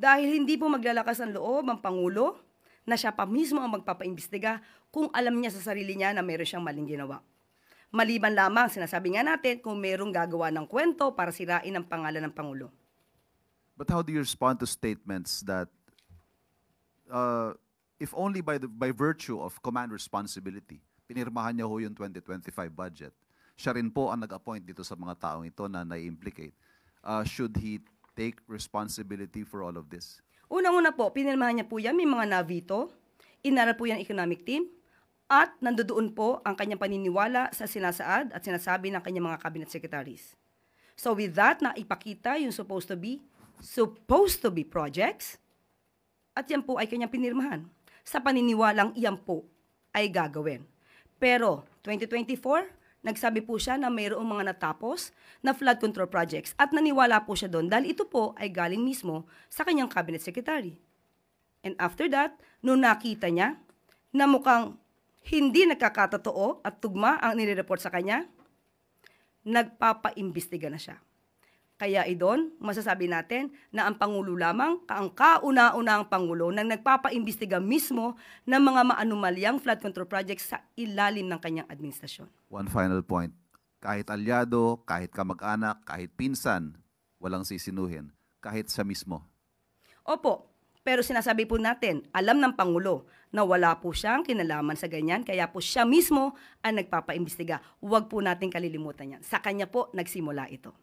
Dahil hindi po maglalakas ng loob ang Pangulo na siya pa mismo ang magpapaimbestiga kung alam niya sa sarili niya na meron siyang maling ginawa. Maliban lamang, sinasabi nga natin, kung merong gagawa ng kwento para sirain ang pangalan ng Pangulo. But how do you respond to statements that if only by virtue of command responsibility, pinirmahan niya ho yung 2025 budget, siya rin po ang nag-appoint dito sa mga taong ito na nai-implicate. Should he take responsibility for all of this? Unang-una po, pinirmahan niya po yan, may mga navito, inaral po yan economic team, at nandoon po ang kanyang paniniwala sa sinasaad at sinasabi ng kanyang mga cabinet secretaries. So with that, na ipakita yung supposed to be projects, at yan po ay kanyang pinirmahan. Sa paniniwalang iyan po ay gagawin. Pero 2024, nagsabi po siya na mayroong mga natapos na flood control projects at naniwala po siya doon dahil ito po ay galing mismo sa kanyang cabinet secretary. And after that, nung nakita niya na mukhang hindi nagkakatotoo at tugma ang nire-report sa kanya, nagpapaimbestiga na siya. Kaya idon, masasabi natin na ang Pangulo lamang, ang kauna-unang Pangulo na nagpapaimbestiga mismo ng mga maanumalyang flood control projects sa ilalim ng kanyang administrasyon. One final point. Kahit alyado, kahit kamag-anak, kahit pinsan, walang sisinuhin. Kahit siya mismo. Opo, pero sinasabi po natin, alam ng Pangulo na wala po siyang kinalaman sa ganyan, kaya po siya mismo ang nagpapaimbestiga. Huwag po natin kalilimutan yan. Sa kanya po nagsimula ito.